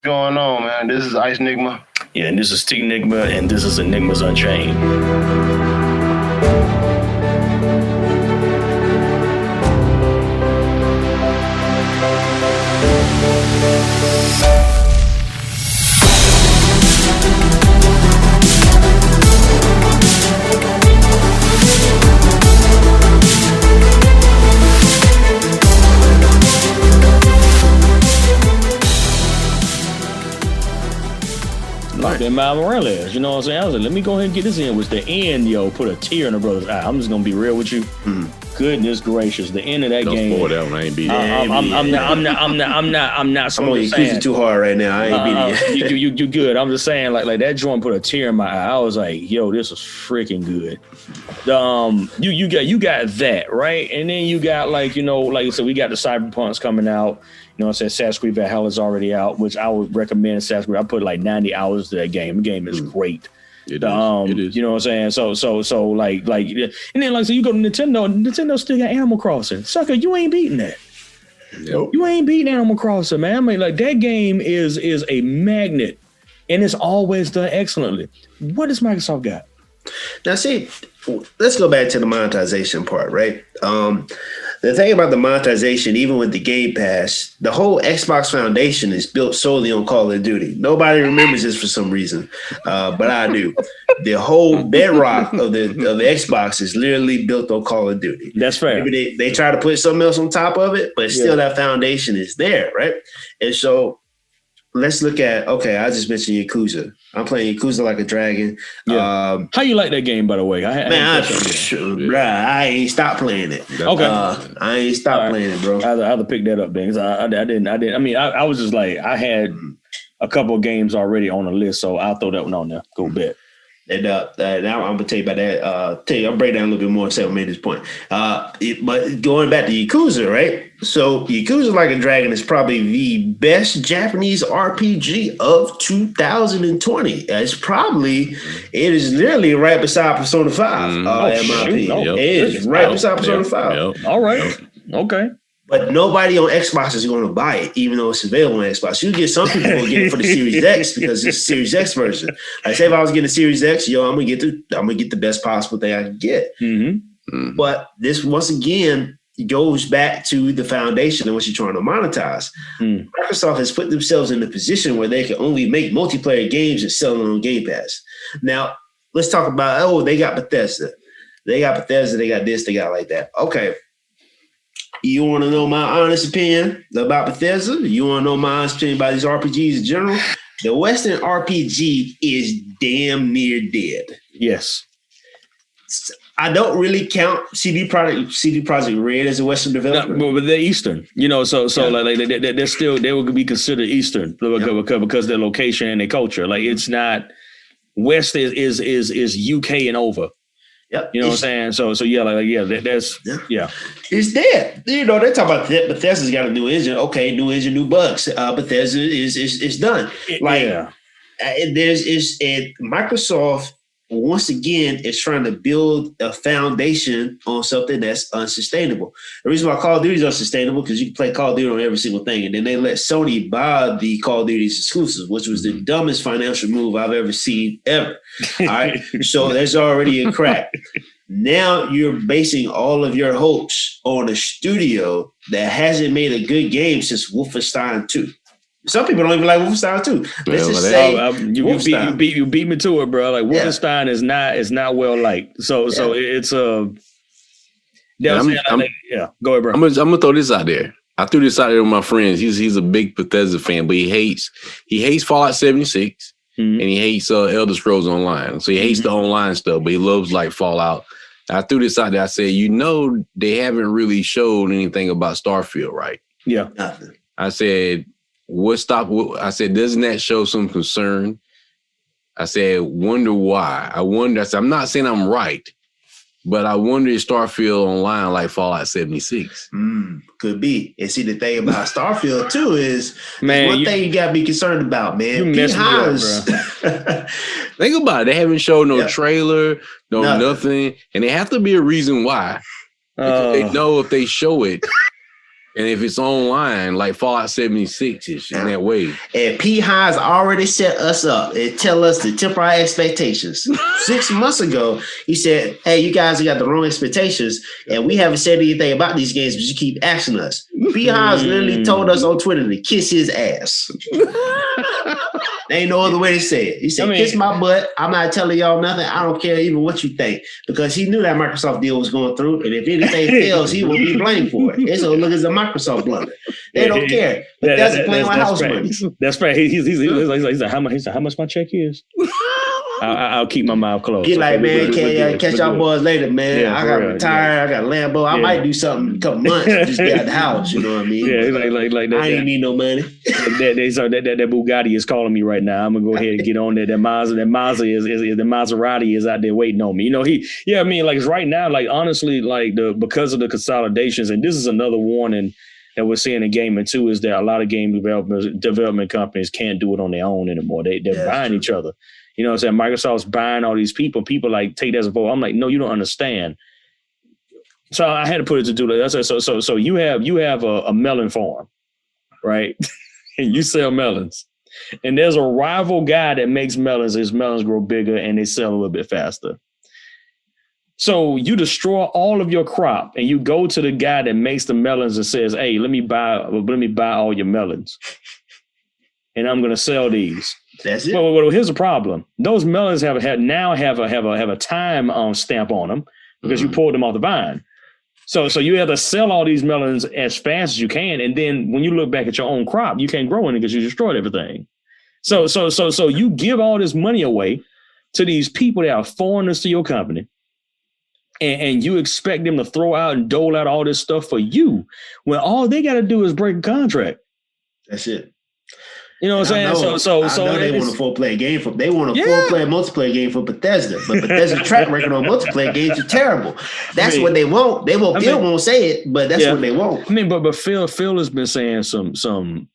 Going on, man? This is TNigma. Yeah, and this is TNigma, and this is Enigmas Unchained. That Miles Morales, you know what I'm saying? I was like, let me go ahead and get this in. Which the end, put a tear in the brother's eye. I'm just gonna be real with you. Goodness gracious, the end of that game. Don't spoil that one. I ain't beat it. I'm not. I'm gonna accuse you too hard right now. I ain't beating you. You good. I'm just saying, like that joint put a tear in my eye. I was like, yo, this was freaking good. You got that right, and then you got like I said, we got the Cyberpunks coming out. You know what I'm saying? Sasquatch Valhalla is already out, which I would recommend Sasquatch. I put like 90 hours to that game. The game is great. It is. You know what I'm saying? So like, and then so you go to Nintendo still got Animal Crossing. Sucker, you ain't beating that. Nope. You ain't beating Animal Crossing, man. I mean, like that game is a magnet, and it's always done excellently. What does Microsoft got? Now, see, let's go back to the monetization part, right? The thing about the monetization, even with the Game Pass, the whole Xbox Foundation is built solely on Call of Duty. Nobody remembers this for some reason, but I do. The whole bedrock of the Xbox is literally built on Call of Duty. That's fair. Maybe they try to put something else on top of it, but still that foundation is there, right? And so let's look at, I just mentioned Yakuza. I'm playing Yakuza Like a Dragon. Yeah. How you like that game, by the way? I ain't stopped playing it. Okay. I ain't stopped playing it, bro. I had to pick that up, Ben, because I didn't. I mean, I was just like, I had a couple of games already on the list, so I'll throw that one on there. Go bet. And now I'm gonna tell you about that. I'll break down a little bit more and say I made this point. But going back to Yakuza, right? So Yakuza Like a Dragon is probably the best Japanese RPG of 2020. It is literally right beside Persona 5, in my opinion. It is right beside Persona 5. All right. Okay. But nobody on Xbox is going to buy it, even though it's available on Xbox. You get some people will get it for the Series X because it's a Series X version. Like say if I was getting a Series X, I'm gonna get the best possible thing I can get. But this once again goes back to the foundation of what you're trying to monetize. Microsoft has put themselves in a position where they can only make multiplayer games and sell them on Game Pass. Now let's talk about they got Bethesda, they got this, they got like that. Okay. You want to know my honest opinion about Bethesda? You want to know my honest opinion about these RPGs in general? The Western RPG is damn near dead. Yes. I don't really count CD Projekt Red as a Western developer. No, but they're Eastern, like they're still, they would be considered Eastern because their location and their culture. Like it's not West is UK and over. Yep. You know what I'm saying? So that's It's dead. They talk about Bethesda's got a new engine. Okay, new engine, new bugs. Bethesda is done. Microsoft once again is trying to build a foundation on something that's unsustainable. The reason why Call of Duty is unsustainable because you can play Call of Duty on every single thing, and then they let Sony buy the Call of Duty's exclusives, which was the dumbest financial move I've ever seen ever. All right, so there's already a crack. Now you're basing all of your hopes on a studio that hasn't made a good game since Wolfenstein 2. Some people don't even like Wolfenstein 2. Let's just say you beat me to it, bro. Like Wolfenstein is not well liked. So it's a. Go ahead, bro. I'm gonna throw this out there. I threw this out there with my friends. He's a big Bethesda fan, but he hates Fallout 76 and he hates Elder Scrolls Online. So he hates the online stuff, but he loves like Fallout. I threw this out there. I said, they haven't really showed anything about Starfield, right? Yeah. Nothing. I said. I said, doesn't that show some concern? I said, wonder why. I said, I'm not saying I'm right, but I wonder if Starfield Online like Fallout 76. Could be. And see, the thing about Starfield too is one thing you gotta be concerned about, man. Pete Hines. Think about it. They haven't showed no trailer, nothing. And there have to be a reason why. Because they know if they show it, And if it's online, like Fallout 76-ish in that way. And P. Hines already set us up and tell us to temper our expectations. 6 months ago, he said, hey, you guys got the wrong expectations, and we haven't said anything about these games, but you keep asking us. P. Hines literally told us on Twitter to kiss his ass. There ain't no other way to say it. He said, kiss my butt. I'm not telling y'all nothing. I don't care even what you think. Because he knew that Microsoft deal was going through, and if anything fails, he will be blamed for it. It's look as a Microsoft blunder. They don't care. But that's playing with house money. That's right. He's like, how much my check is? I'll keep my mouth closed. Get like, man, catch y'all boys later, man. Yeah, I got retired. I got Lambo. I might do something in a couple months. Just get out the house. You know what I mean? Yeah, like that. I ain't need no money. that Bugatti is calling me right now. I'm gonna go ahead and get on there. That Mazda is the Maserati is out there waiting on me. You know, like right now, like honestly, like because of the consolidations, and this is another warning that we're seeing in gaming too, is that a lot of game development companies can't do it on their own anymore. They're buying each other. You know what I'm saying? Microsoft's buying all these people. People like take that as a vote. I'm like, no, you don't understand. So I had to put it to do that. So you have a melon farm, right? And you sell melons. And there's a rival guy that makes melons. His melons grow bigger and they sell a little bit faster. So you destroy all of your crop and you go to the guy that makes the melons and says, hey, let me buy all your melons. And I'm going to sell these. That's it. Well, here's the problem. Those melons have a time stamp on them because you pulled them off the vine. So you have to sell all these melons as fast as you can, and then when you look back at your own crop, you can't grow any because you destroyed everything. So you give all this money away to these people that are foreigners to your company, and you expect them to throw out and dole out all this stuff for you when all they got to do is break a contract. That's it. You know what I'm saying? So they want a full-player game for full-player multiplayer game for Bethesda, but Bethesda's track record on multiplayer games are terrible. That's what they want. Won't say it, but that's what they want. I mean, but Phil has been saying some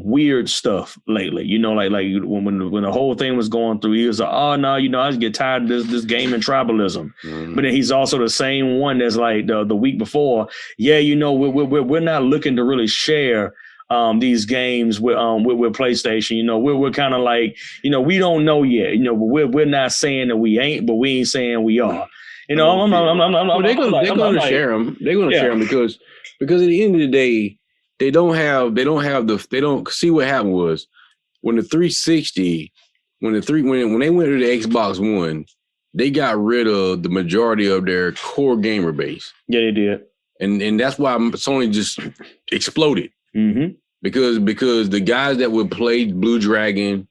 weird stuff lately. You know, like when the whole thing was going through, he was like, oh no, I just get tired of this game and tribalism. Mm-hmm. But then he's also the same one that's like the week before. Yeah, we're not looking to really share these games with PlayStation. We're kind of like, we don't know yet. We're not saying that we ain't, but we ain't saying we are. They're going to share them. They're going to share them because at the end of the day, they don't see what happened was when the 360, when they went to the Xbox One, they got rid of the majority of their core gamer base. Yeah, they did. And that's why Sony just exploded. Mm-hmm. Because the guys that would play Blue Dragon,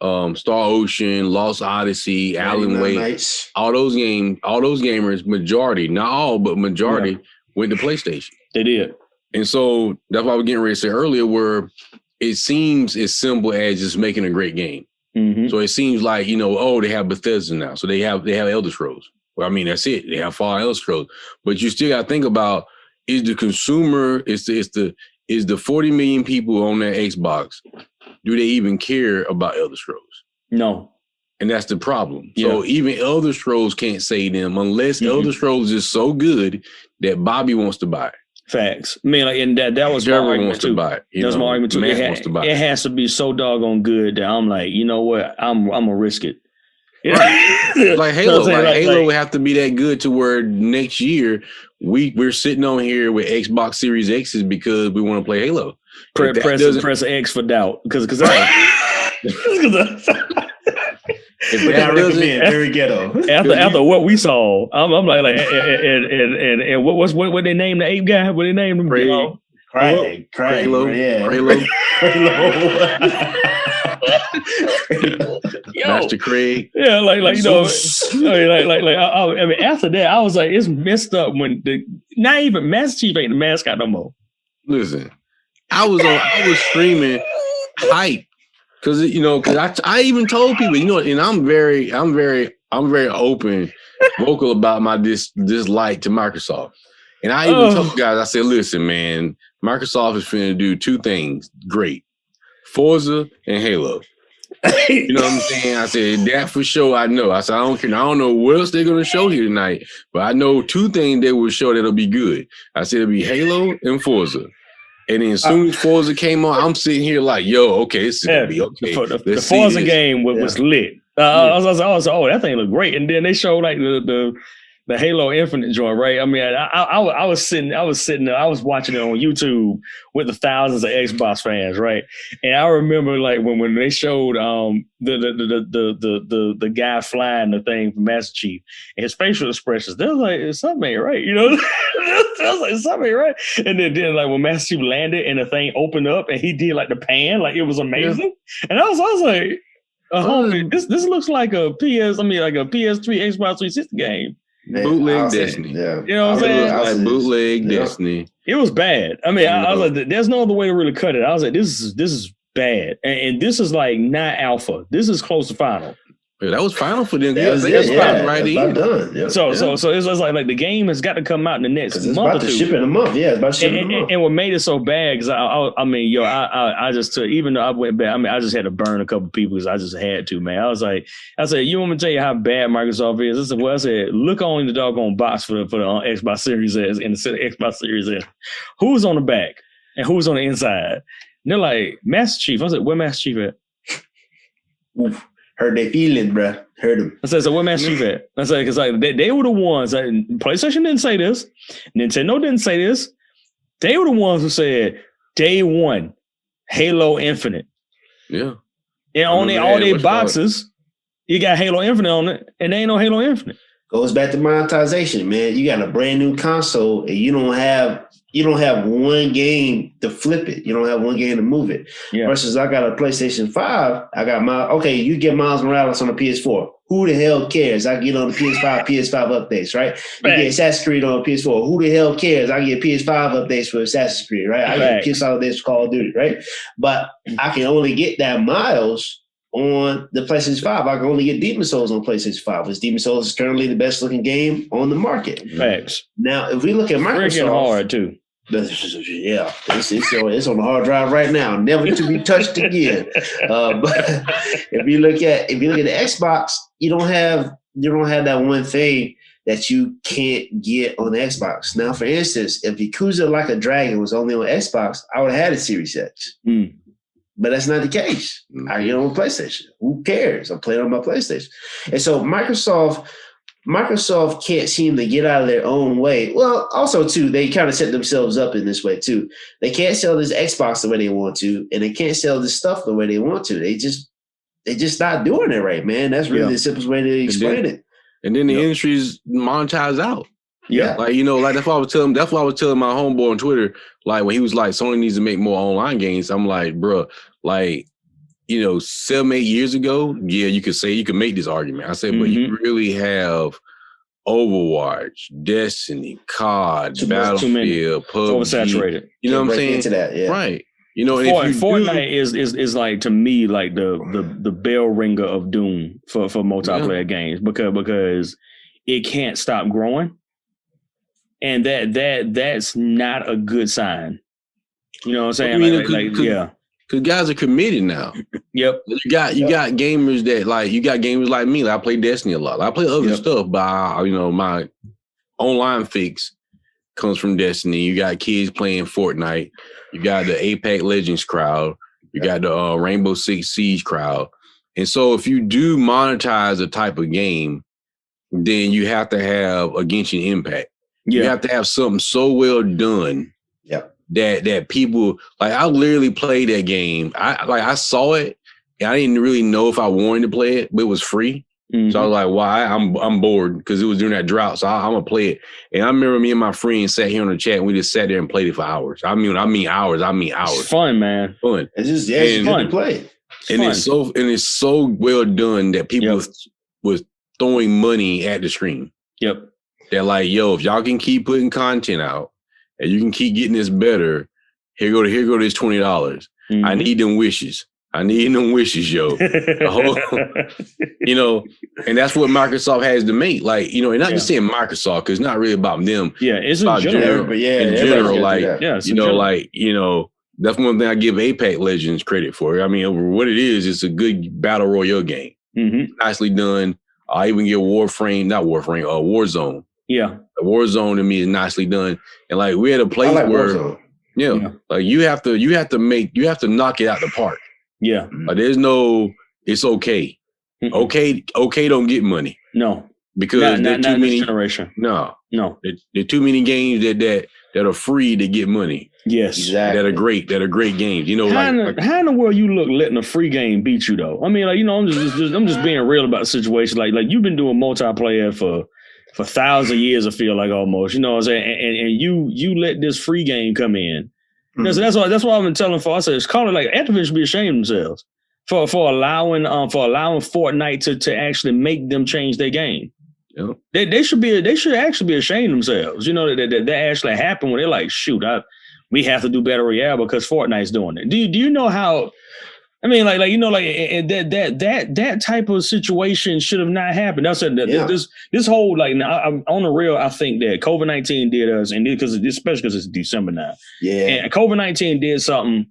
Star Ocean, Lost Odyssey, Alan Wake, all those gamers, majority, not all, but majority went to PlayStation. They did. And so that's why we're getting ready to say earlier where it seems as simple as just making a great game. Mm-hmm. So it seems like, they have Bethesda now. So they have Elder Scrolls. Well, I mean, that's it. They have Fallout, Elder Scrolls. But you still got to think about, is the consumer, is the 40 million people on their Xbox, do they even care about Elder Scrolls? No. And that's the problem. Yeah. So even Elder Scrolls can't save them unless Elder Scrolls is so good that Bobby wants to buy it. Facts. I mean, and that was my argument wants too. To buy it. That's my argument too. Wants to buy it. It has to be so doggone good that I'm like, you know what? I'm gonna risk it. Right. Like Halo. Halo would have to be that good to where next year we're sitting on here with Xbox Series X's because we want to play Halo. Press X for doubt because very ghetto. After what we saw, I'm like and what they named the ape guy? What they named him? Craig. Master Craig. Yeah, I mean, after that, I was like, it's messed up when not even Master Chief ain't the mascot no more. Listen, I was screaming hype because I even told people, and I'm very open, vocal about my dislike to Microsoft, and I even told guys, I said, listen, man, Microsoft is finna do two things great: Forza and Halo. You know what I'm saying? I said, that for sure I know. I said, I don't care. I don't know what else they're going to show here tonight, but I know 2 things they will show that'll be good. I said it'll be Halo and Forza. And then as soon as Forza came on, I'm sitting here like, yo, okay, this is going to be okay. The Forza game was lit. I was oh, that thing looked great. And then they showed like the Halo Infinite joint, right? I mean, I was sitting there, I was watching it on YouTube with the thousands of Xbox fans, right? And I remember like when they showed the guy flying the thing from Master Chief and his facial expressions, they was like, something ain't right, you know? I was like, something ain't right. And then like when Master Chief landed and the thing opened up and he did like the pan, like it was amazing. Yeah. And I was like, homie, this looks like a PS3 Xbox 360 game. Man, bootleg Destiny. Yeah. You know what I'm saying? Like bootleg Destiny. It was bad. I mean, I was like, there's no other way to really cut it. I was like, this is bad. And this is like not alpha. This is close to final. Yeah, that was final for them. That's final right in. Done. Yeah. So it's like the game has got to come out in the next month about to ship in a month. Yeah, it's about to ship in a month. And what made it so bad because I just took, even though I went back, I just had to burn a couple people because I just had to, man. I said, you want me to tell you how bad Microsoft is? I said, look on the doggone box for the Xbox Series S and the Xbox Series S. Who's on the back and who's on the inside? And they're like, Master Chief. I said, where Master Chief at? Oof. Hurt their feelings, bro. Hurt them. I said, so what Master Chief at? I said, because like they were the ones. PlayStation didn't say this. Nintendo didn't say this. They were the ones who said day one, Halo Infinite. Yeah. And on all their boxes, you got Halo Infinite on it, and there ain't no Halo Infinite. Goes back to monetization, man. You got a brand new console, and you don't have one game to flip it. You don't have one game to move it. Yeah. Versus I got a PlayStation 5. I got you get Miles Morales on the PS4. Who the hell cares? I get on the PS5 updates, right? You get Assassin's Creed on PS4. Who the hell cares? I get PS5 updates for Assassin's Creed, right? I get PS5 updates for Call of Duty, right? But I can only get that Miles on the PlayStation 5. I can only get Demon Souls on PlayStation 5, because Demon Souls is currently the best looking game on the market. Facts. Now, if we look at Microsoft, freaking hard too. Yeah, it's on the hard drive right now, never to be touched again. But if you look at the Xbox, you don't have that one thing that you can't get on the Xbox. Now, for instance, if Yakuza Like a Dragon was only on Xbox, I would have had a Series X. But that's not the case. I get it on PlayStation. Who cares? I'm playing on my PlayStation. And so Microsoft can't seem to get out of their own way. Well, also, too, they kind of set themselves up in this way, too. They can't sell this Xbox the way they want to, and they can't sell this stuff the way they want to. They just not doing it right, man. That's really the simplest way to explain it. And then the industry's monetized out. Yeah. Like, like that's why I was telling my homeboy on Twitter, like when he was like, Sony needs to make more online games. I'm like, bro, like, 7-8 years ago, yeah, you could make this argument. I said, but you really have Overwatch, Destiny, COD, Battlefield, PUBG. Oversaturated. You know what I'm saying? Into that, yeah. Right. Fortnite is like, to me, like the bell ringer of doom for multiplayer games because it can't stop growing. And that's not a good sign. You know what I'm saying? Because guys are committed now. Yep. You got gamers like me. Like I play Destiny a lot. I play other stuff, but my online fix comes from Destiny. You got kids playing Fortnite. You got the Apex Legends crowd. You got the Rainbow Six Siege crowd. And so if you do monetize a type of game, then you have to have a Genshin Impact. You have to have something so well done that people, like, I literally played that game. I saw it and I didn't really know if I wanted to play it, but it was free. Mm-hmm. So I was like, why? I'm bored because it was during that drought. So I'm gonna play it. And I remember me and my friends sat here on the chat and we just sat there and played it for hours. I mean hours. It's fun, man. Fun. It's just it's fun to play. It's so well done that people was throwing money at the screen. Yep. They're like, yo, if y'all can keep putting content out and you can keep getting this better, here go this $20. Mm-hmm. I need them wishes. Yo. And that's what Microsoft has to make. Like, and not just saying Microsoft, because it's not really about them. Yeah, it's about in general. In general, like, That's one thing I give Apex Legends credit for. I mean, what it is, it's a good battle royale game. Mm-hmm. Nicely done. I even get Warzone. Yeah. Warzone to me is nicely done. And like we had a place where Warzone. Yeah, like you have to knock it out the park. Yeah. Like there's no, it's okay. Mm-mm. Okay don't get money. No. Because not too many generation. No. There are too many games that are free to get money. Yes. Exactly. That are great games. You know, how in the world you look letting a free game beat you though? I mean, like, you know, I'm just being real about the situation. Like you've been doing multiplayer for 1,000 years, I feel like almost, you know what I'm saying? And you let this free game come in. You know, so that's why I've been telling folks. I said, it's called like Activision should be ashamed of themselves for allowing Fortnite to actually make them change their game. Yep. They should actually be ashamed of themselves. You know, that actually happened when they're like, shoot, we have to do Battle Royale because Fortnite's doing it. Do you know how? I mean, like you know, like that type of situation should have not happened. That's this whole like I'm on the real. I think that COVID-19 did us, and especially because it's December now. Yeah, and COVID-19 did something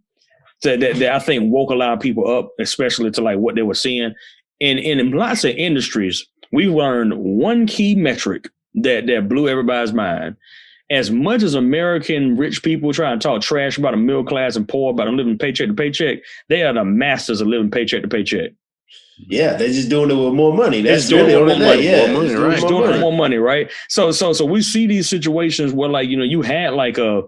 that I think woke a lot of people up, especially to like what they were seeing. And in lots of industries, we learned one key metric that blew everybody's mind. As much as American rich people try to talk trash about the middle class and poor, about them living paycheck to paycheck, they are the masters of living paycheck to paycheck. Yeah, they're just doing it with more money. That's doing it with more money. Yeah, doing more money, right? So we see these situations where, like, you know, you had like a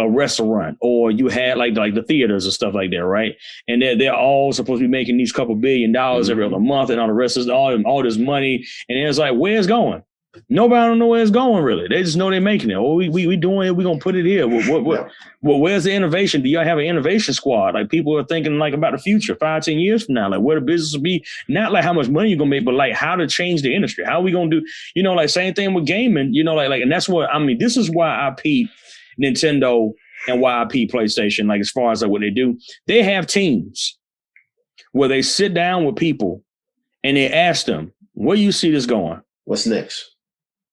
restaurant, or you had like the theaters and stuff like that, right? And they're all supposed to be making these couple $1 billion every other month, and all the rest is all this money, and it's like, where's it going? Nobody don't know where it's going, really. They just know they're making it. Oh, we doing it. We're going to put it here. Where's the innovation? Do y'all have an innovation squad? Like, people are thinking like about the future, 5-10 years from now, like where the business will be, not like how much money you're going to make, but like how to change the industry. How are we going to do, you know, like same thing with gaming, you know, like, and that's what, I mean, this is why I peep Nintendo and why I peep PlayStation, like as far as like what they do. They have teams where they sit down with people and they ask them, where do you see this going? What's next?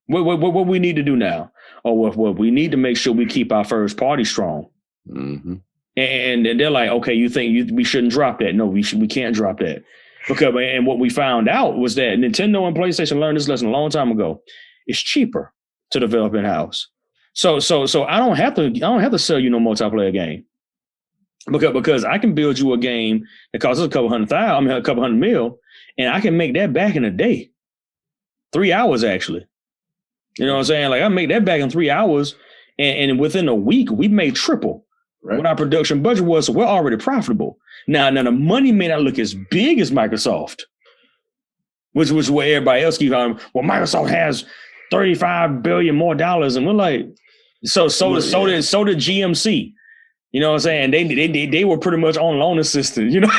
What we need to do now? Or what we need to make sure we keep our first party strong. Mm-hmm. And they're like, okay, you think we shouldn't drop that? No, we can't drop that. And what we found out was that Nintendo and PlayStation learned this lesson a long time ago. It's cheaper to develop in-house. So I don't have to sell you no multiplayer game. Because I can build you a game that costs us a couple $100 million, and I can make that back in a day. 3 hours, actually. You know what I'm saying? Like, I make that back in 3 hours, and within a week, we made triple what our production budget was. So we're already profitable. Now the money may not look as big as Microsoft, which was where everybody else keeps on. Well, Microsoft has $35 billion more dollars, and we're like, so did GMC. You know what I'm saying? They were pretty much on loan assistance. You know.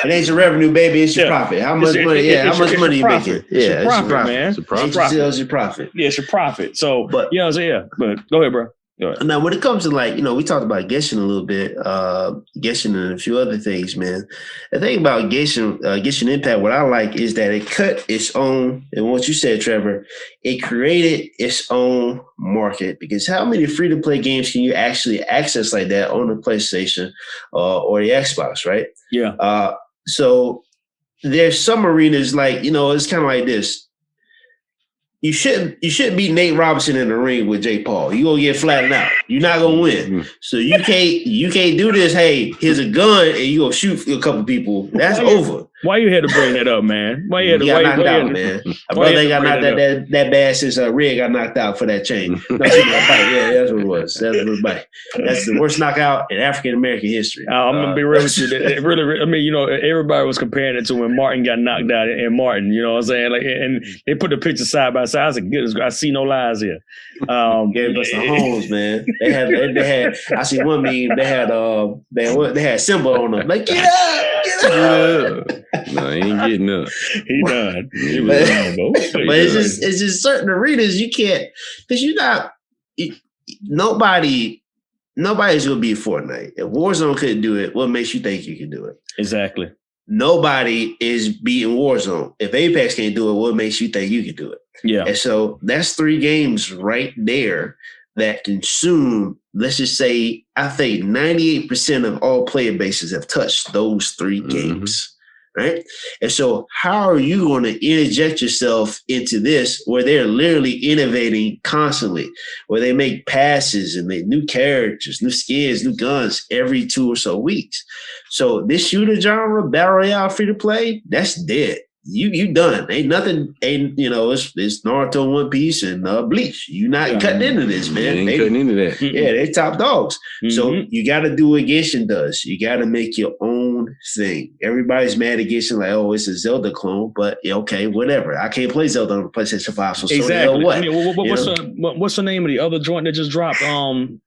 It ain't your revenue, baby. It's your profit. How much money? How much money you making? It's your profit, man. It's your profit. It's your profit. Yeah, it's your profit. So, but you know what I'm saying? But go ahead, bro. Go ahead. Now, when it comes to, like, you know, we talked about Genshin a little bit, Genshin and a few other things, man. The thing about Genshin Impact, what I like is that it cut its own, and what you said, Trevor, it created its own market. Because how many free-to-play games can you actually access like that on the PlayStation or the Xbox, right? Yeah. So there's some arenas, like, you know, it's kind of like this. You shouldn't beat Nate Robinson in the ring with Jake Paul. You're gonna get flattened out. You're not gonna win. Mm-hmm. So you can't do this. Hey, here's a gun and you gonna shoot a couple people. That's over. Why you had to bring that up, man? Why you had to knocked out, man? My brother got knocked out that bad since Red got knocked out for that chain. Yeah, that's what it was. That's the worst knockout in African American history. I'm gonna be real with you. It really, I mean, you know, everybody was comparing it to when Martin got knocked out and Martin. You know what I'm saying? Like, and they put the pictures side by side. I was like, goodness, I see no lies here. Gave us the homes, man. They had. I see one meme. They had Simba on them. Like, get up. No, he ain't getting up. He done. He was but it's just certain arenas you can't, because nobody's gonna beat Fortnite. If Warzone couldn't do it, what makes you think you can do it? Exactly. Nobody is beating Warzone. If Apex can't do it, what makes you think you can do it? Yeah. And so that's 3 games right there that consume, let's just say, I think 98% of all player bases have touched those 3 games, right? And so how are you going to interject yourself into this where they're literally innovating constantly, where they make passes and make new characters, new skins, new guns every 2 or so weeks? So this shooter genre, Battle Royale, free-to-play, that's dead. You done. Ain't nothing. Ain't it's Naruto, One Piece, and Bleach. You not cutting into this, man. They ain't cutting into that. Yeah, they top dogs. So you got to do what Genshin does. You got to make your own thing. Everybody's mad at Genshin, like, oh, it's a Zelda clone, but okay, whatever. I can't play Zelda on PlayStation 5, so exactly. what? I mean, what's the name of the other joint that just dropped? Tim.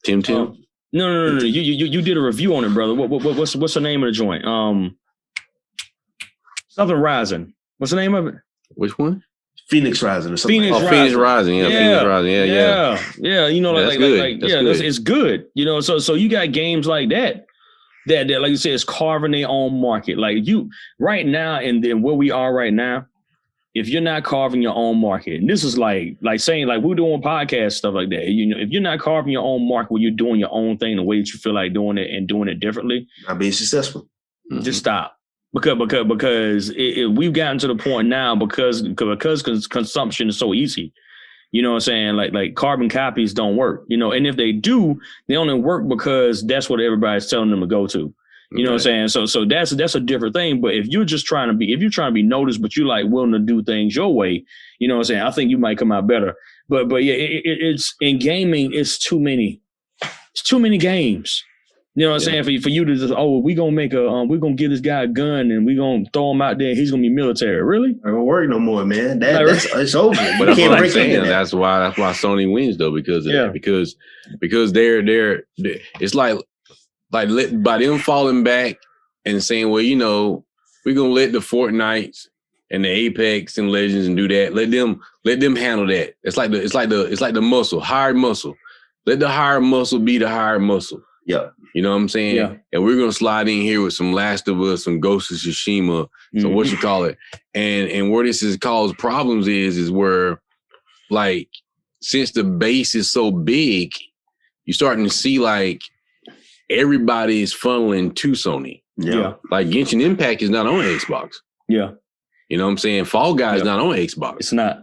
No. You did a review on it, brother. What's the name of the joint? Something Rising. What's the name of it? Which one? Phoenix Rising or something. Phoenix Rising. Yeah, Phoenix Rising. Yeah. You know, that's good. It's good. You know, so you got games like that, like you said, it's carving their own market. Like you right now, and then where we are right now, if you're not carving your own market, and this is like saying like we're doing podcast stuff like that. You know, if you're not carving your own market, where you're doing your own thing the way that you feel like doing it and doing it differently, not being successful. Just stop. Because we've gotten to the point now because consumption is so easy. You know what I'm saying? Like carbon copies don't work, you know, and if they do, they only work because that's what everybody's telling them to go to. You know what I'm saying? So that's a different thing. But if you're trying to be noticed, but you like willing to do things your way, you know what I'm saying? I think you might come out better. But yeah, it's in gaming, it's too many games. You know what I'm saying? For you to just, we're gonna give this guy a gun and we're gonna throw him out there and he's gonna be military. Really? It won't work no more, man. It's over. But that's what I'm saying. That's why Sony wins though, because of that. Because they're it's like by them falling back and saying, well, you know, we're gonna let the Fortnites and the Apex and Legends and do that. Let them handle that. It's like the muscle, hired muscle. Let the hired muscle be the hired muscle. Yeah. You know what I'm saying? Yeah. And we're gonna slide in here with some Last of Us, some Ghost of Tsushima, some what you call it. And where this has caused problems is where, like, since the base is so big, you're starting to see like everybody is funneling to Sony. Yeah. Like Genshin Impact is not on Xbox. Yeah. You know what I'm saying? Fall Guys is not on Xbox. It's not.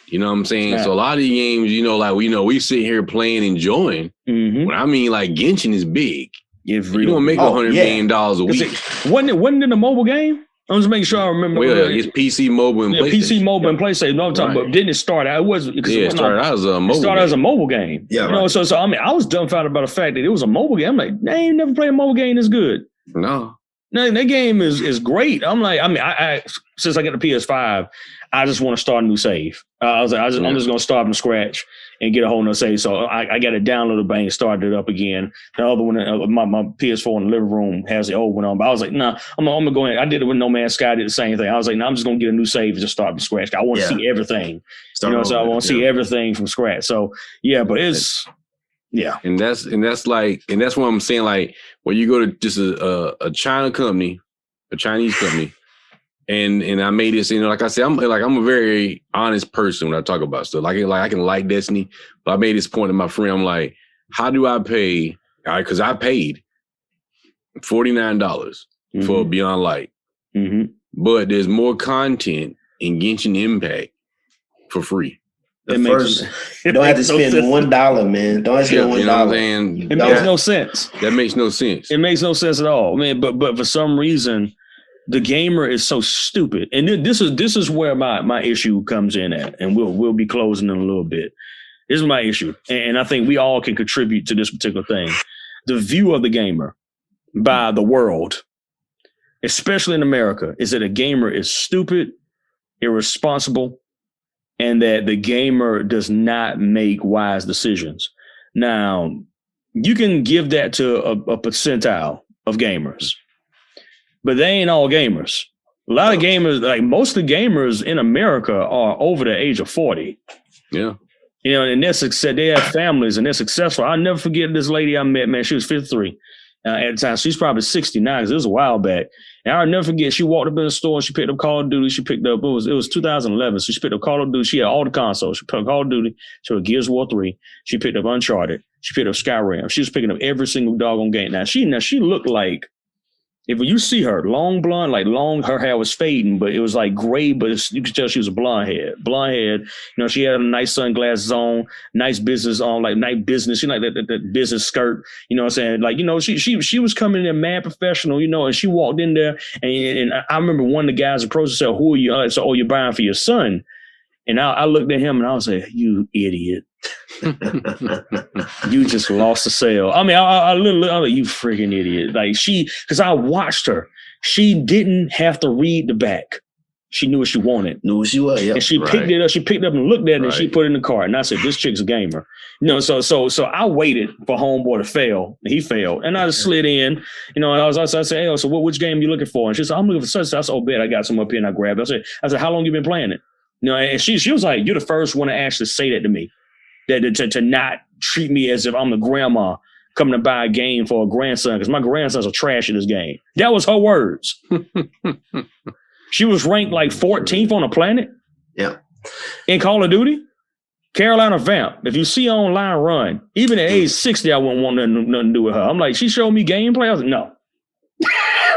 You know what I'm saying? So a lot of the games, you know, like we sit here playing, enjoying. But I mean, like Genshin is big. You're gonna make $100 million a week. Wasn't it a mobile game? I'm just making sure I remember. Well, it's PC, mobile, and PlayStation. PC, mobile, and PlayStation. No, I'm talking about. Didn't it start out? It started out as a mobile. It started as a mobile game. Yeah. You know, so I mean, I was dumbfounded by the fact that it was a mobile game. I'm like, I ain't never played a mobile game this good. No, that game is great. I'm like, I since I got the PS5, I just want to start a new save. I was like, I'm just gonna start from scratch and get a whole new save. So I got it downloaded and started it up again. The other one, my PS4 in the living room has the old one on. But I was like, nah, I'm gonna go ahead. I did it with No Man's Sky. I did the same thing. I was like, nah, I'm just gonna get a new save and just start from scratch. I want to see everything. So I want to see everything from scratch. So yeah, but it's. Yeah, and that's what I'm saying. Like when you go to just a China company, a Chinese company, and I made this. You know, like I said, I'm a very honest person when I talk about stuff. Like I can like Destiny, but I made this point to my friend. I'm like, how do I pay? All right, because I paid $49 for Beyond Light, but there's more content in Genshin Impact for free. You don't have to spend $1, man. Don't have to spend $1. It makes no sense. That makes no sense. It makes no sense at all, man. But for some reason, the gamer is so stupid, and this is where my issue comes in at, and we'll be closing in a little bit. This is my issue, and I think we all can contribute to this particular thing. The view of the gamer by the world, especially in America, is that a gamer is stupid, irresponsible, and that the gamer does not make wise decisions. Now, you can give that to a percentile of gamers, but they ain't all gamers. A lot of gamers, like most of the gamers in America, are over the age of 40. Yeah. You know, and they have families and they're successful. I'll never forget this lady I met, man. She was 53. at the time. She's probably 69 because it was a while back. And I'll never forget, she walked up in the store and she picked up Call of Duty. She picked up, it was 2011. So she picked up Call of Duty. She had all the consoles. She picked up Call of Duty. She had Gears of War 3. She picked up Uncharted. She picked up Skyrim. She was picking up every single doggone game. Now she looked like, if you see her, long blonde, her hair was fading, but it was like gray, but you could tell she was a blonde head. She had a nice sunglasses on, nice business on, like nice business, that business skirt, you know what I'm saying? She was coming in mad professional, and she walked in there and I remember one of the guys approached and said, "Who are you?" I said, "Oh, you're buying for your son." And I looked at him and I was like, "You idiot. You just lost the sale." I mean, I'm like, "You freaking idiot." Like because I watched her. She didn't have to read the back. She knew what she wanted. Knew what she was, yeah. And she picked it up. She picked it up and looked at it and she put it in the cart. And I said, "This chick's a gamer." So I waited for homeboy to fail. He failed. And I just slid in. I said, "Hey, so which game you looking for?" And she said, "I'm looking for such." I said, "Oh, bet I got some up here." And I grabbed it. I said, "How long you been playing it?" And she was like, "You're the first one to actually say that to me, that to not treat me as if I'm the grandma coming to buy a game for a grandson, because my grandsons are trash in this game." That was her words. She was ranked like 14th on the planet. Yeah. In Call of Duty. Carolina Vamp. If you see her online run, even at age 60, I wouldn't want nothing to do with her. I'm like, she showed me gameplay. I was like, no.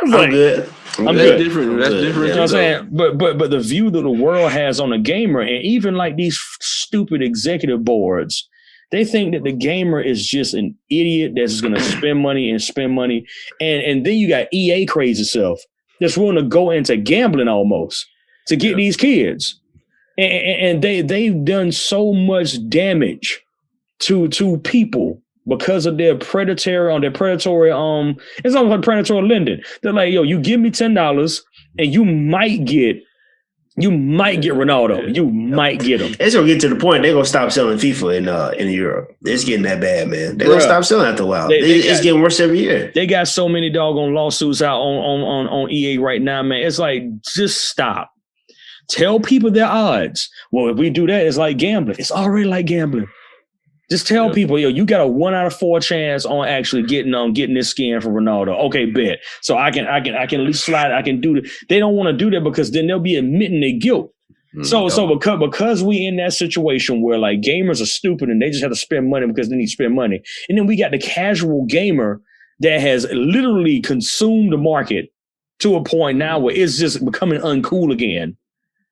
I'm good. I'm That's good. different. That's different. You know what I'm saying? But the view that the world has on a gamer, and even like these stupid executive boards, they think that the gamer is just an idiot that's going to spend money. And then you got EA crazy self that's willing to go into gambling almost to get these kids. And they've done so much damage to people because of their predatory, it's almost like predatory lending. They're like, "Yo, you give me $10 and you might get Ronaldo. You might get him." It's gonna get to the point they're gonna stop selling FIFA in Europe. It's getting that bad, man. They're gonna stop selling after a while. It's getting worse every year. They got so many doggone lawsuits out on EA right now, man. It's like, just stop. Tell people their odds. Well, if we do that, it's like gambling. It's already like gambling. Just tell people, you got a 1 out of 4 chance on actually getting this skin for Ronaldo. Okay, bet. So I can at least slide. I can do it. They don't want to do that because then they'll be admitting their guilt. So because we in that situation where like gamers are stupid and they just have to spend money because they need to spend money, and then we got the casual gamer that has literally consumed the market to a point now where it's just becoming uncool again.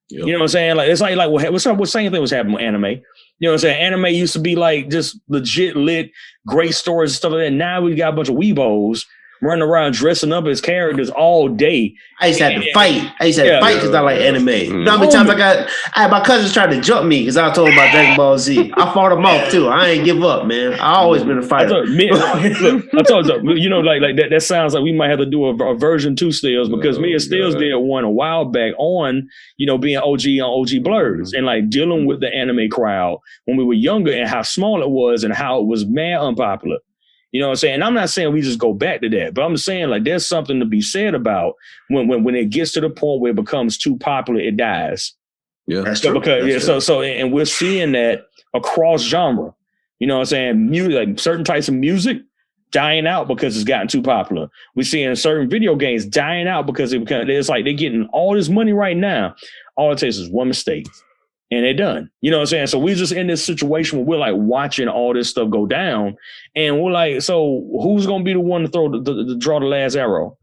Yep. You know what I'm saying? Like, it's like what same thing was happening with anime. You know what I'm saying? Anime used to be like just legit lit, great stories and stuff like that. Now we got a bunch of weebos running around dressing up as characters all day. I used to have to fight. Because I like anime. You know how many times I had my cousins trying to jump me because I told them about Dragon Ball Z. I fought them off too. I ain't give up, man. I always been a fighter. I told you, like that sounds like we might have to do a version 2 Steelz, because me and Steelz did one a while back on, being OG on OG Blurs and like dealing with the anime crowd when we were younger and how small it was and how it was mad unpopular. You know what I'm saying? And I'm not saying we just go back to that, but I'm saying like there's something to be said about when it gets to the point where it becomes too popular, it dies. Yeah, that's true. And we're seeing that across genre. You know what I'm saying? Music, like certain types of music dying out because it's gotten too popular. We're seeing certain video games dying out because it's like they're getting all this money right now. All it takes is one mistake. And they're done. You know what I'm saying? So we're just in this situation where we're like watching all this stuff go down. And we're like, so who's going to be the one to throw the draw the last arrow?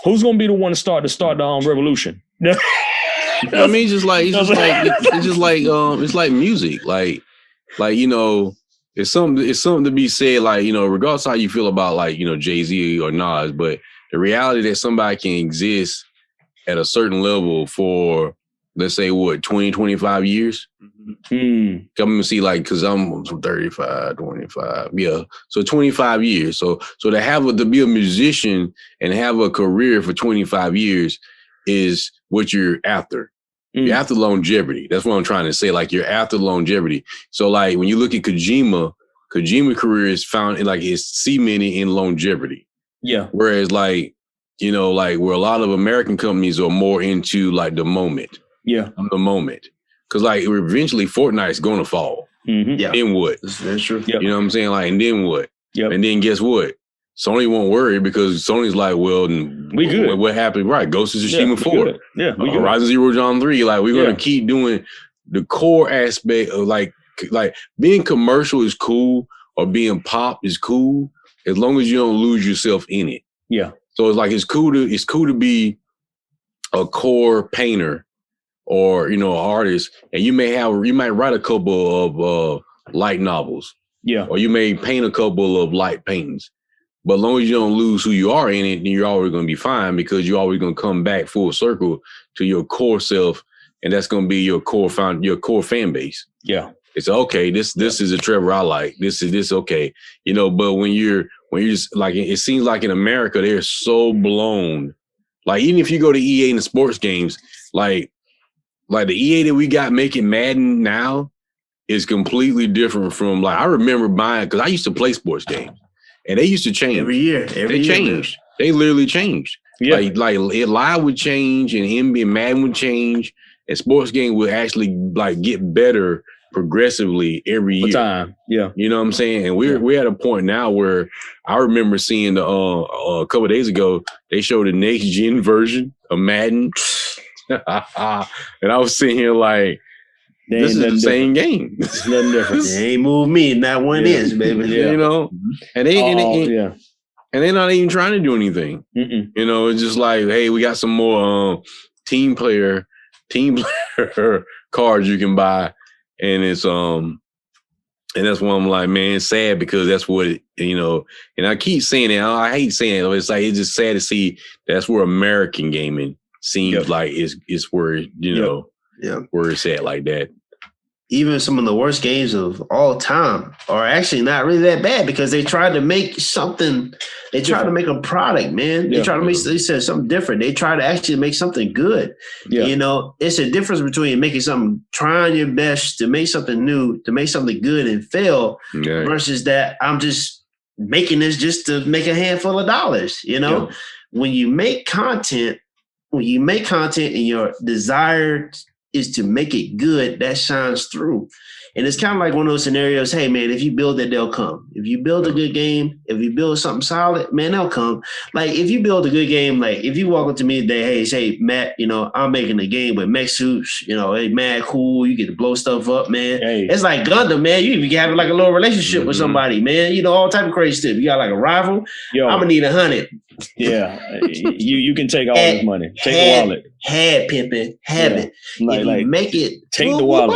Who's going to be the one to start the revolution? I mean, it's like music. It's something to be said, like, regardless of how you feel about like, Jay-Z or Nas, but the reality that somebody can exist at a certain level for, let's say, 20, 25 years? Come and see, like, because I'm 35, 25. Yeah. So 25 years. So to be a musician and have a career for 25 years is what you're after. You're after longevity. That's what I'm trying to say. Like, you're after longevity. So, like, when you look at Kojima career is found in, like, is cemented in longevity. Yeah. Whereas, like, like where a lot of American companies are more into, like, the moment. Yeah. The moment. Because, like, eventually Fortnite's going to fall. Mm-hmm. Yeah. Then what? That's true. Yep. You know what I'm saying? Like, and then what? Yep. And then guess what? Sony won't worry because Sony's like, well, we good. What happened? Right, Ghost of Tsushima 4, we good. Horizon Zero Dawn 3. Like we're gonna keep doing the core aspect of like being commercial is cool or being pop is cool as long as you don't lose yourself in it. Yeah. So it's like it's cool to be a core painter or an artist, and you might write a couple of light novels. Yeah. Or you may paint a couple of light paintings. But as long as you don't lose who you are in it, then you're always going to be fine because you're always going to come back full circle to your core self, and that's going to be your core fan base. Yeah, it's okay. This is a Trevor I like. This okay. But when you're just like, it seems like in America they're so blown. Like even if you go to EA in the sports games, like the EA that we got making Madden now is completely different from like I remember buying because I used to play sports games. And they used to change every year. They changed. They literally changed. Yeah. Like Live would change, and NBA Madden would change, and sports game would actually like get better progressively every year. Time. Yeah. You know what I'm saying? And we're at a point now where I remember seeing a couple of days ago they showed the next gen version of Madden, and I was sitting here like. This is the same game. It's nothing different. They ain't moved me. Not one inch, baby. Yeah. And they're not even trying to do anything. Mm-mm. It's just like, hey, we got some more team player cards you can buy, and it's and that's why I'm like, man, it's sad because that's what And I keep saying it. I hate saying it. It's like it's just sad to see that's where American gaming seems like it's where where it's at like that. Even some of the worst games of all time are actually not really that bad because they tried to make something. They tried to make a product, man. They tried to make something different. They try to actually make something good. Yeah. It's a difference between making something, trying your best to make something new, to make something good and fail, versus that I'm just making this just to make a handful of dollars. When you make content and your desire is to make it good, that shines through. And it's kind of like one of those scenarios, hey, man, if you build it, they'll come. If you build a good game, if you build something solid, man, they'll come. Like, if you build a good game, like, if you walk up to me today, hey, say, Matt, I'm making a game with mech suits, hey, mad cool, you get to blow stuff up, man. Hey. It's like Gundam, man. You can have like a little relationship with somebody, man. All type of crazy stuff. You got like a rival, I'm going to need 100. Yeah. you can take all this money. Take the wallet. Pimping, have it. If you make it, take the wallet.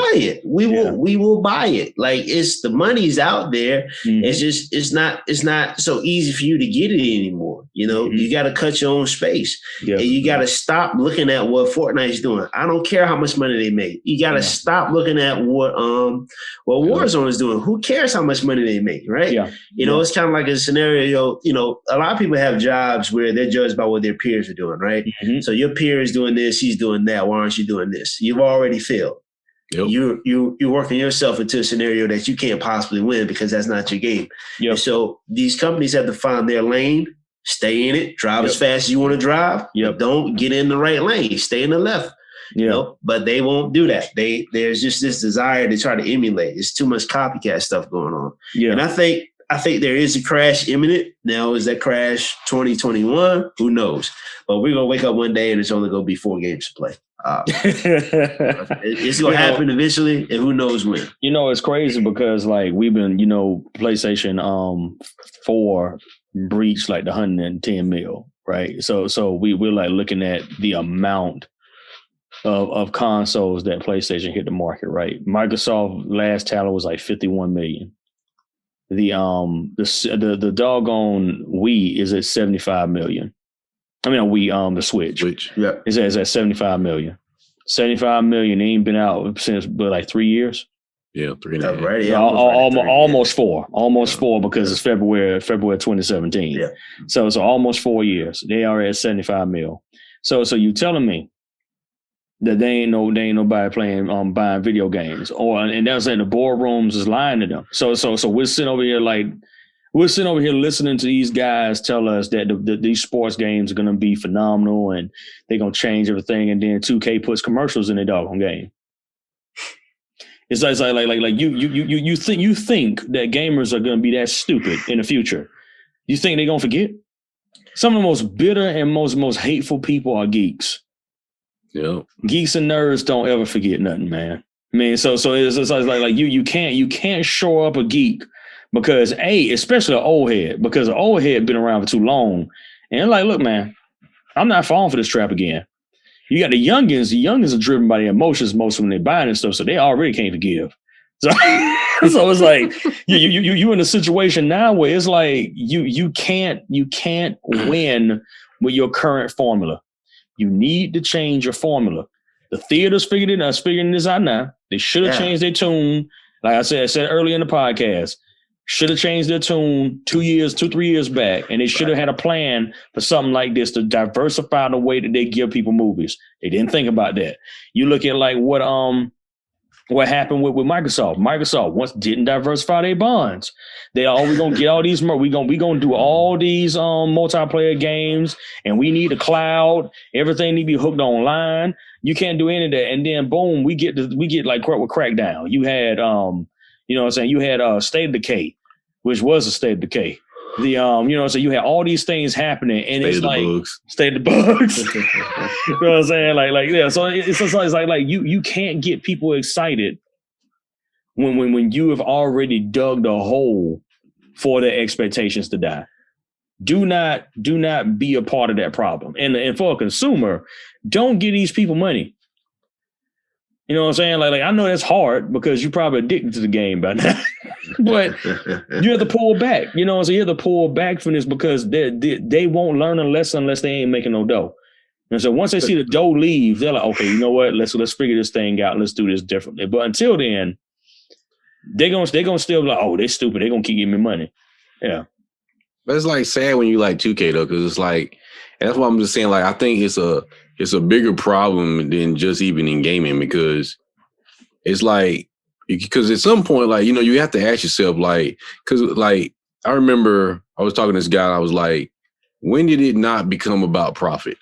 We'll buy it. We will buy it. Like the money's out there. Mm-hmm. It's not so easy for you to get it anymore. You got to cut your own space, and you got to stop looking at what Fortnite's doing. I don't care how much money they make. You got to stop looking at what Warzone is doing. Who cares how much money they make, right? Yeah. It's kind of like a scenario. A lot of people have jobs where they're judged by what their peers are doing, right? Mm-hmm. So your peer is doing this, he's doing that. Why aren't you doing this? You've already failed. Yep. You're working yourself into a scenario that you can't possibly win because that's not your game. Yep. And so these companies have to find their lane, stay in it, drive as fast as you want to drive. Yep. Don't get in the right lane, stay in the left. But they won't do that. There's just this desire to try to emulate. It's too much copycat stuff going on. Yeah. And I think there is a crash imminent. Now, is that crash 2021? Who knows? But we're going to wake up one day and it's only going to be 4 games to play. It's going to happen eventually, and who knows when. It's crazy because, like, we've been, PlayStation 4 breached, like, the 110 mil, right? So we're, like, looking at the amount of consoles that PlayStation hit the market, right? Microsoft last tally was, like, 51 million. The doggone Wii is at 75 million. I mean, the Switch. Is at 75 million. 75 million ain't been out since like 3 years. Yeah, 3.5. Right. Yeah, almost 4. Almost 4 because it's February 2017. Yeah. So almost 4 years. They are at 75 mil. So you telling me that they ain't nobody playing buying video games, and that's in the boardrooms is lying to them. So we're sitting over here listening to these guys tell us that these sports games are going to be phenomenal and they're going to change everything, and then 2K puts commercials in their doggone game. It's like you think that gamers are going to be that stupid in the future. You think they're gonna forget? Some of the most bitter and most hateful people are geeks. Yeah. Geeks and nerds don't ever forget nothing, man. I mean, so it's like you can't shore up a geek because especially an old head, because an old head been around for too long. And like, look, man, I'm not falling for this trap again. You got the youngins. The youngins are driven by their emotions most when they're buying and stuff, so they already can't forgive. So, so it's like you in a situation now where it's like you can't win with your current formula. You need to change your formula. The theater's figuring this out now. They should have changed their tune. Like I said earlier in the podcast, should have changed their tune 3 years back, and they should have had a plan for something like this to diversify the way that they give people movies. They didn't think about that. You look at like what happened with Microsoft. Microsoft once didn't diversify their bonds. We're gonna get all these we gonna do all these multiplayer games, and we need a cloud. Everything need to be hooked online. You can't do any of that. And then boom, we get like with Crackdown. You had you know what I'm saying, you had State of Decay, which was a State of Decay. The you know what I'm saying, you had all these things happening, and it's like State of the Bugs. You know what I'm saying? Like yeah. So it's like you can't get people excited when you have already dug the hole for their expectations to die. Do not be a part of that problem. And for a consumer, don't give these people money. You know what I'm saying? Like I know that's hard because you're probably addicted to the game by now. But you have to pull back. You know what I'm saying? You have to pull back from this because they won't learn a lesson unless they ain't making no dough. And so once they see the dough leave, they're like, okay, you know what? Let's figure this thing out. Let's do this differently. But until then, they're gonna still be like, oh, they stupid. They're gonna keep giving me money. Yeah. But it's like sad when you like 2K though, because it's like, and that's why I'm just saying, like, I think it's a bigger problem than just even in gaming, because it's like, because at some point, like, you know, you have to ask yourself, like, because like I remember I was talking to this guy, and I was like, when did it not become about profit?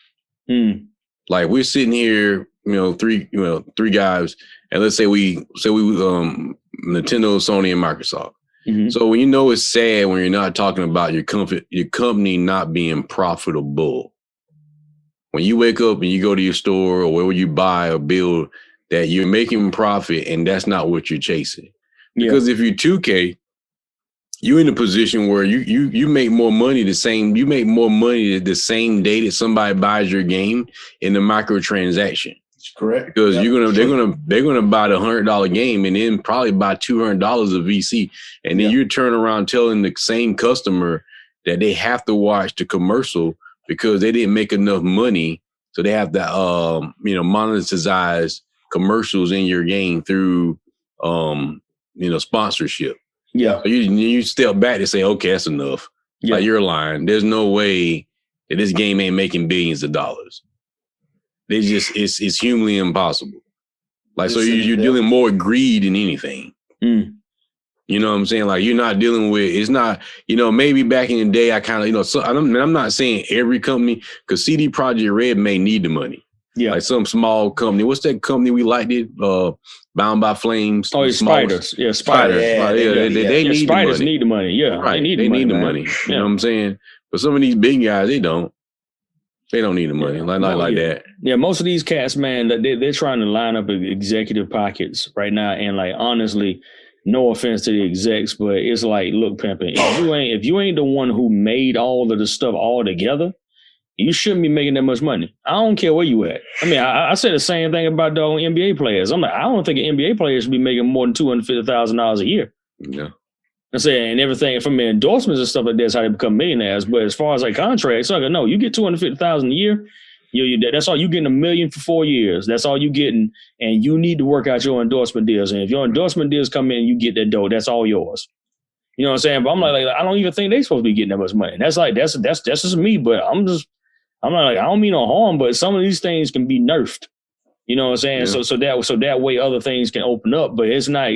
Like we're sitting here, three guys, and let's say we Nintendo, Sony, and Microsoft. Mm-hmm. So when it's sad when you're not talking about your company not being profitable. When you wake up and you go to your store or wherever you buy or build, that you're making profit, and that's not what you're chasing. Because if you're 2K, you're in a position where you make more money the same day that somebody buys your game in the microtransaction. Correct. Because they're gonna buy the $100 game and then probably buy $200 of VC, and then you turn around telling the same customer that they have to watch the commercial because they didn't make enough money, so they have to monetize commercials in your game through sponsorship. Yeah, so you step back and say, okay, that's enough. Like, you're lying. There's no way that this game ain't making billions of dollars. It's humanly impossible. Like, so you're dealing more with greed than anything. You know what I'm saying? Like, you're not dealing with, it's not, maybe back in the day, I kind of, so I'm not saying every company, because CD Projekt Red may need the money. Yeah. Like some small company. What's that company we liked it? Bound by Flames. Oh, Spiders. Yeah, Spiders. They need Spiders the money. Need the money. Yeah. Right. They need the money. You know what I'm saying? But some of these big guys, they don't. They don't need the money. Not like that. Yeah, most of these cats, man, they're trying to line up executive pockets right now. And like, honestly, no offense to the execs, but it's like, look, pimping, if you ain't the one who made all of the stuff all together, you shouldn't be making that much money. I don't care where you at. I mean, I say the same thing about the NBA players. I'm like, I don't think an NBA player should be making more than $250,000 a year. Yeah. I'm saying, and everything from the endorsements and stuff like that's how they become millionaires. But as far as like contracts, like, no, you get $250,000 a year. That's all you getting, $1 million for 4 years. That's all you getting, and you need to work out your endorsement deals. And if your endorsement deals come in, you get that dough. That's all yours. You know what I'm saying? But I'm like I don't even think they supposed to be getting that much money. And that's just me. But I'm not I don't mean no harm, but some of these things can be nerfed. You know what I'm saying? Yeah. So that way other things can open up. But it's not.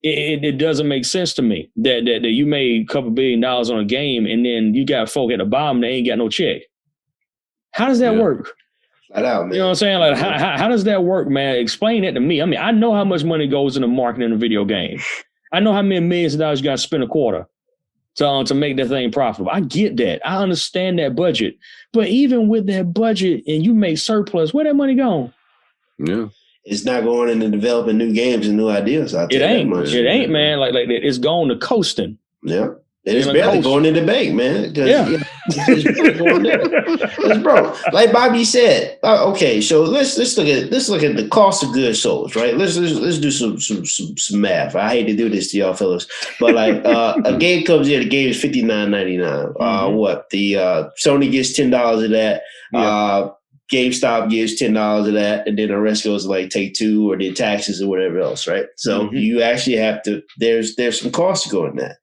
It doesn't make sense to me that you made a couple $1 billion on a game and then you got folk at the bottom that ain't got no check. How does that work? Flat out, man. You know what I'm saying? Like, how does that work, man? Explain that to me. I mean, I know how much money goes into marketing a video game. I know how many millions of dollars you got to spend a quarter to make that thing profitable. I get that. I understand that budget. But even with that budget and you make surplus, where that money going? Yeah. It's not going into developing new games and new ideas. It ain't, man. Like it's going to coasting. Yeah. It's barely going in the bank, man. It's going there. Because, bro, like Bobby said, okay, so let's look at the cost of goods sold, right? Let's do some math. I hate to do this to y'all fellas, but like a game comes in, the game is $59.99. What the Sony gets $10 of that. GameStop gives $10 of that, and then the rest goes to like Take-Two or the taxes or whatever else, right? So you actually have to. There's some cost to go in that.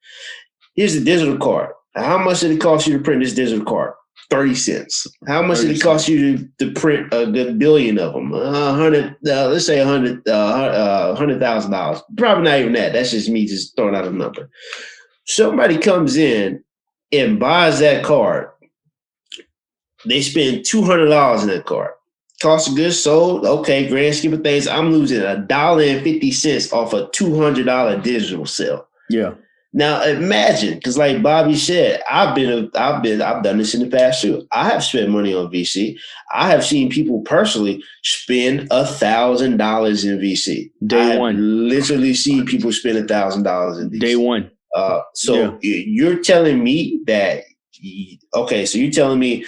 Here's the digital card. How much did it cost you to print this digital card? 30 cents. How much did it cost you to print a good billion of them? Let's say $100,000. Probably not even that. That's just me just throwing out a number. Somebody comes in and buys that card. They spend $200 in that card. Cost of goods sold. Okay, grand scheme of things. I'm losing $1.50 off a $200 digital sale. Yeah. Now imagine, because like Bobby said, I've done this in the past too. I have spent money on VC. I have seen people personally spend $1,000 in VC. Day one. Literally seen people spend $1,000 in VC. Day one. You're telling me that, okay, so you're telling me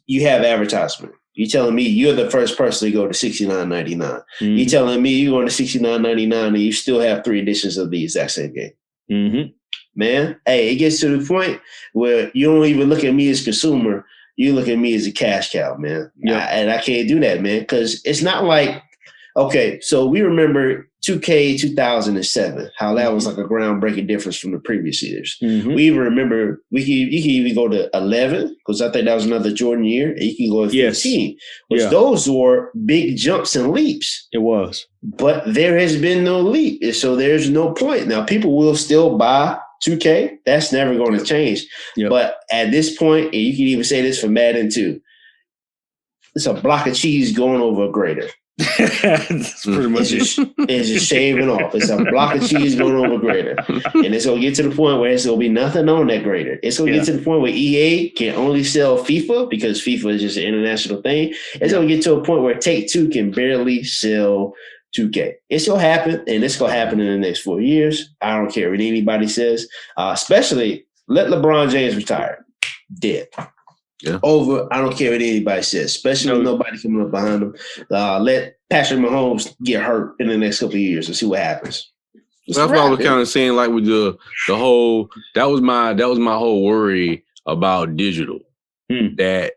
you have advertisement. You're telling me you're the first person to go to $69.99. You're telling me you're going to $69.99 and you still have 3 editions of the exact same game. Man, hey, it gets to the point where you don't even look at me as a consumer. You look at me as a cash cow, man. Yeah. And I can't do that, man, because it's not like, okay, so we remember 2K 2007, how that was like a groundbreaking difference from the previous years. We even remember, you can even go to 11, because I think that was another Jordan year, and you can go to 15, which those were big jumps and leaps. It was. But there has been no leap, so there's no point. Now, people will still buy 2K. That's never going to change. But at this point, and you can even say this for Madden 2, it's a block of cheese going over a grater. That's pretty much it's just shaving off. It's a block of cheese going over a grater. And it's going to get to the point where it's going to be nothing on that grater. It's going to get to the point where EA can only sell FIFA because FIFA is just an international thing. It's going to get to a point where Take-Two can barely sell 2K. It's going to happen, and it's going to happen in the next 4 years. I don't care what anybody says. Especially let LeBron James retire. Dead. Yeah. Over. I don't care what anybody says, especially with nobody coming up behind him. Let Patrick Mahomes get hurt in the next couple of years and see what happens. That's what I was kind of saying, like with the whole. That was my whole worry about digital. That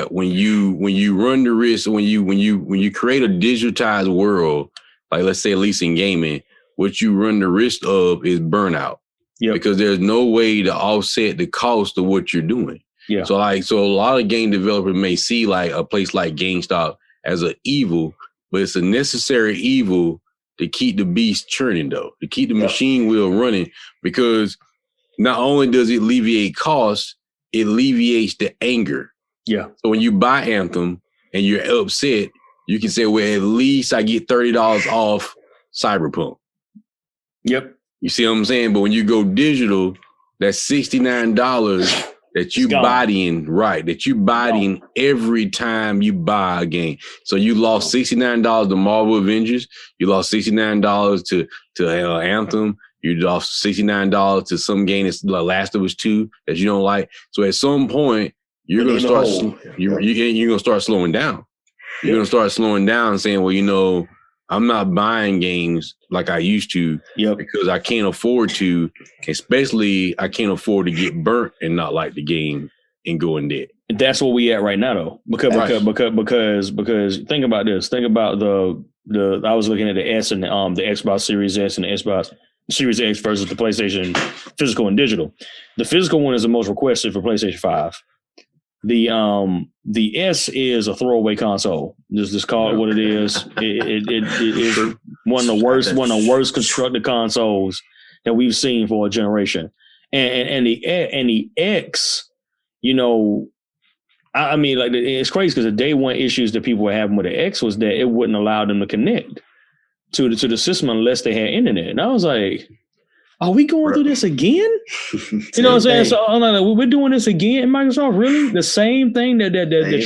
when you run the risk, when you create a digitized world, like let's say at least in gaming, what you run the risk of is burnout. Yeah. Because there's no way to offset the cost of what you're doing. Yeah. So a lot of game developers may see like a place like GameStop as an evil, but it's a necessary evil to keep the beast churning, though, to keep the machine wheel running, because not only does it alleviate costs, it alleviates the anger. Yeah. So when you buy Anthem and you're upset, you can say, well, at least I get $30 off Cyberpunk. Yep. You see what I'm saying? But when you go digital, that's $69 that you bodying, right, that you bodying every time you buy a game. So you lost $69 to Marvel Avengers. You lost $69 to Anthem. You lost $69 to some game that's The Last of Us 2 that you don't like. So at some point, you're going to start you're going to start slowing down. You're going to start slowing down and saying, well, I'm not buying games like I used to because I can't afford to, especially I can't afford to get burnt and not like the game and go in debt. That's where we at right now, though. Because think about this. Think about the I was looking at the S and the Xbox Series S and the Xbox Series X versus the PlayStation physical and digital. The physical one is the most requested for PlayStation 5. The S is a throwaway console. Just call it what it is. It is one of the worst constructed consoles that we've seen for a generation. And the X, I mean, like it's crazy because the day one issues that people were having with the X was that it wouldn't allow them to connect to the system unless they had internet. And I was like, are we going through this again? You know what I'm saying? So I'm like, we're doing this again, Microsoft. Really, the same thing that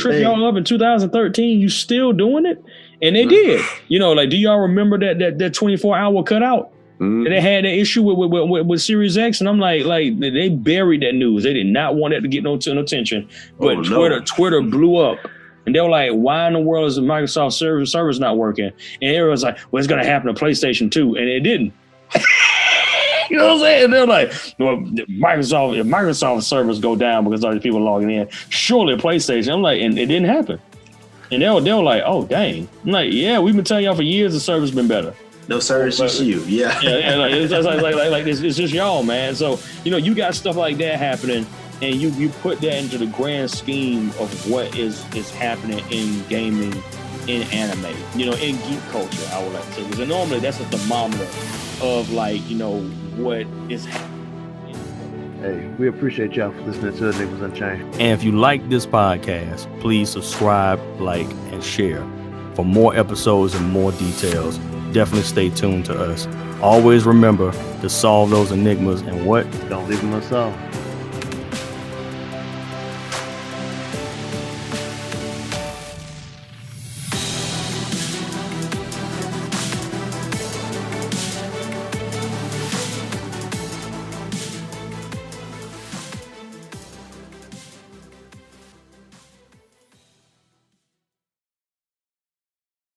tripped y'all up in 2013. You still doing it? And they did. You know, like, do y'all remember that 24-hour cutout? Mm-hmm. They had that issue with Series X, and I'm like they buried that news. They did not want that to get no attention. But Twitter blew up, and they were like, "Why in the world is the Microsoft servers not working?" And everyone's like, "Well, it's gonna happen to PlayStation 2," and it didn't. You know what I'm saying? They're like, "Well, if Microsoft servers go down because all these people logging in, surely PlayStation." I'm like, and it didn't happen. And they were like, "Oh, dang!" I'm like, "Yeah, we've been telling y'all for years the server's been better." No service issue. Yeah. Like, it's just like it's just y'all, man. So, you know, you got stuff like that happening, and you put that into the grand scheme of what is happening in gaming, in anime, you know, in geek culture, I would like to say. Because normally that's a thermometer of, like, you know, what is happening. Hey, we appreciate y'all for listening to Niggas Unchained. And if you like this podcast, please subscribe, like, and share. For more episodes and more details, definitely stay tuned to us. Always remember to solve those enigmas and what? Don't leave them unsolved.